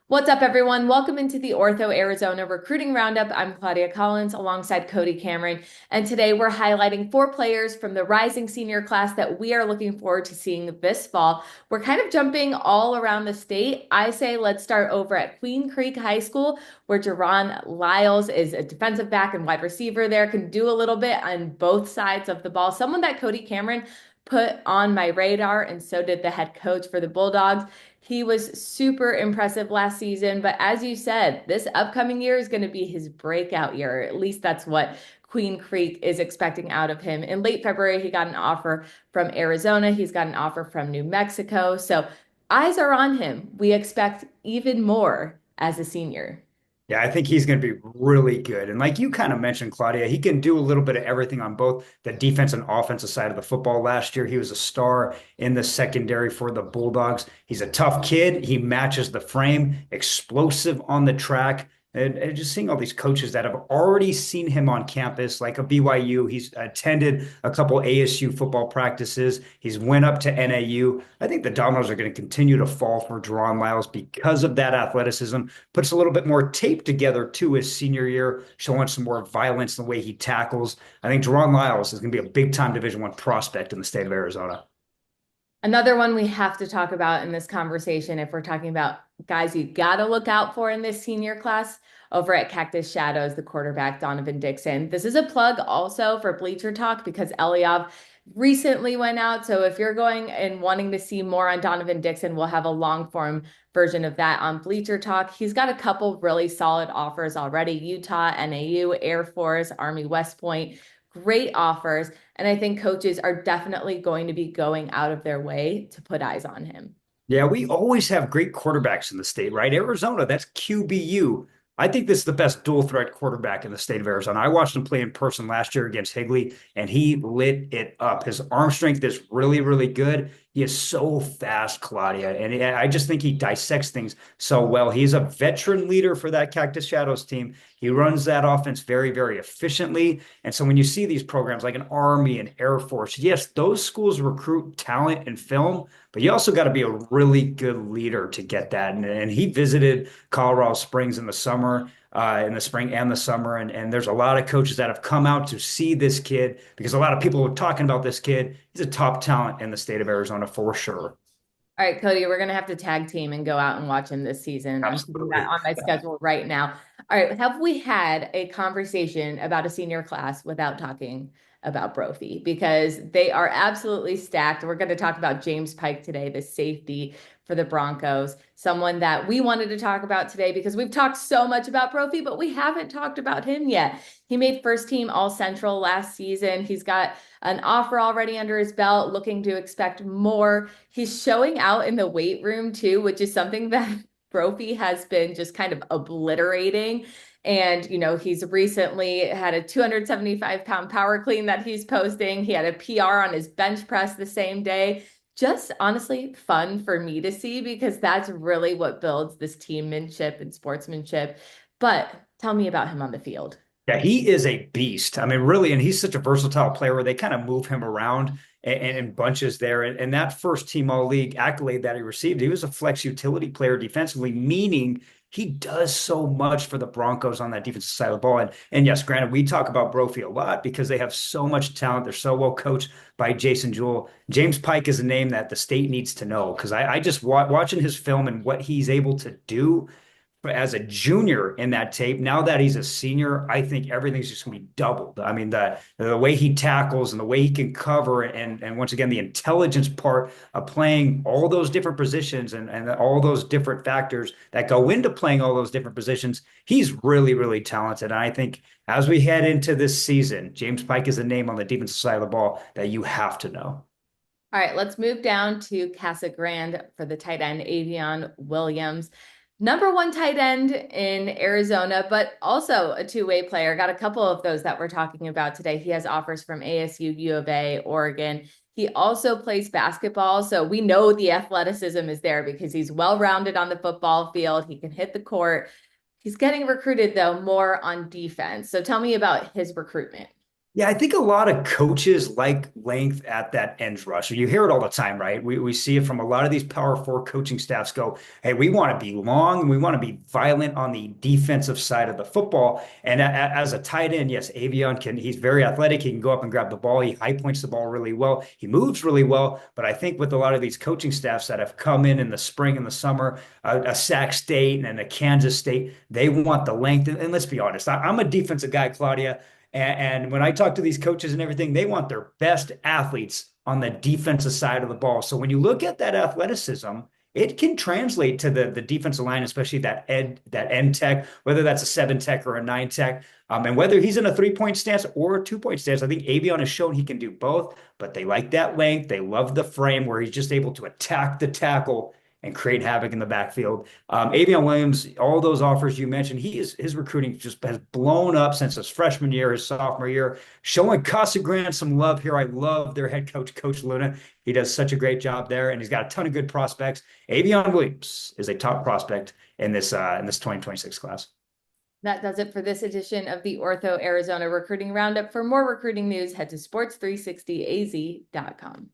What's up, everyone? Welcome into the Ortho Arizona Recruiting Roundup. I'm Claudia Collins alongside Cody Cameron. And today we're highlighting four players from the rising senior class that we are looking forward to seeing this fall. We're kind of jumping all around the state. I say let's start over at Queen Creek High School, where Jerron Lyles is a defensive back and wide receiver there, can do a little bit on both sides of the ball. Someone that Cody Cameron put on my radar, and so did the head coach for the Bulldogs. He was super impressive last season, but as you said, this upcoming year is going to be his breakout year. At least that's what Queen Creek is expecting out of him. In late February, he got an offer from Arizona. He's got an offer from New Mexico. So eyes are on him. We expect even more as a senior. Yeah, I think he's going to be really good. And like you kind of mentioned, Claudia, he can do a little bit of everything on both the defense and offensive side of the football. Last year, he was a star in the secondary for the Bulldogs. He's a tough kid. He matches the frame, explosive on the track. And just seeing all these coaches that have already seen him on campus, like a BYU, he's attended a couple ASU football practices. He's went up to NAU. I think the dominoes are going to continue to fall for Jerron Lyles because of that athleticism. Puts a little bit more tape together to his senior year, showing some more violence in the way he tackles. I think Jerron Lyles is going to be a big time Division I prospect in the state of Arizona. Another one we have to talk about in this conversation, if we're talking about guys you got to look out for in this senior class, over at Cactus Shadows, the quarterback Donovan Dixon. This is a plug also for Bleacher Talk because Eliav recently went out. So if you're going and wanting to see more on Donovan Dixon, we'll have a long form version of that on Bleacher Talk. He's got a couple really solid offers already: Utah, NAU, Air Force, Army West Point. Great offers. And I think coaches are definitely going to be going out of their way to put eyes on him. Yeah, we always have great quarterbacks in the state, right? Arizona, that's QBU. I think this is the best dual threat quarterback in the state of Arizona. I watched him play in person last year against Higley, and he lit it up. His arm strength is really, really good. He is so fast, Claudia, and I just think he dissects things so well. He's a veteran leader for that Cactus Shadows team. He runs that offense very, very efficiently. And so when you see these programs like an Army and Air Force, yes, those schools recruit talent and film, but you also got to be a really good leader to get that. And he visited Colorado Springs in the spring and the summer. And there's a lot of coaches that have come out to see this kid because a lot of people were talking about this kid. He's a top talent in the state of Arizona for sure. All right, Cody, we're going to have to tag team and go out and watch him this season. I'm putting that Absolutely. on my schedule right now. All right, have we had a conversation about a senior class without talking about Brophy? Because they are absolutely stacked. We're going to talk about James Pike today, the safety for the Broncos, someone that we wanted to talk about today because we've talked so much about Brophy, but we haven't talked about him yet. He made first team All Central last season. He's got an offer already under his belt, looking to expect more. He's showing out in the weight room too, which is something that Brophy has been just kind of obliterating. And, he's recently had a 275-pound power clean that he's posting. He had a PR on his bench press the same day. Just honestly fun for me to see because that's really what builds this teammanship and sportsmanship. But tell me about him on the field. Yeah, he is a beast. I mean, really, and he's such a versatile player where they kind of move him around and in bunches there. And that first team all league accolade that he received, he was a flex utility player defensively, meaning he does so much for the Broncos on that defensive side of the ball. And yes, granted, we talk about Brophy a lot because they have so much talent. They're so well coached by Jason Jewell. James Pike is a name that the state needs to know because I just watching his film and what he's able to do as a junior in that tape. Now that he's a senior, I think everything's just going to be doubled. I mean, the way he tackles and the way he can cover, and once again, the intelligence part of playing all those different positions and all those different factors that go into playing all those different positions, he's really, really talented. And I think as we head into this season, James Pike is a name on the defensive side of the ball that you have to know. All right, let's move down to Casa Grande for the tight end, Avion Williams. Number one tight end in Arizona, but also a two-way player. Got a couple of those that we're talking about today. He has offers from ASU, U of A, Oregon. He also plays basketball, so we know the athleticism is there because he's well-rounded on the football field. He can hit the court. He's getting recruited, though, more on defense. So tell me about his recruitment. Yeah, I think a lot of coaches like length at that edge rusher. You hear it all the time, right? We see it from a lot of these power four coaching staffs go, hey, we want to be long and we want to be violent on the defensive side of the football. And as a tight end, yes, Avion he's very athletic. He can go up and grab the ball. He high points the ball really well. He moves really well. But I think with a lot of these coaching staffs that have come in the spring and the summer, a Sac State and a Kansas State, they want the length. And let's be honest, I'm a defensive guy, Claudia. And when I talk to these coaches and everything, they want their best athletes on the defensive side of the ball. So when you look at that athleticism, it can translate to the defensive line, especially that end tech, whether that's a 7 tech or a 9 tech, and whether he's in a 3 point stance or a 2 point stance. I think Avion has shown he can do both, but they like that length. They love the frame where he's just able to attack the tackle and create havoc in the backfield. Avion Williams, all those offers you mentioned, his recruiting just has blown up since his freshman year, his sophomore year. Showing Casa Grande some love here. I love their head coach, Coach Luna. He does such a great job there, and he's got a ton of good prospects. Avion Williams is a top prospect in this 2026 class. That does it for this edition of the Ortho Arizona Recruiting Roundup. For more recruiting news, head to sports360az.com.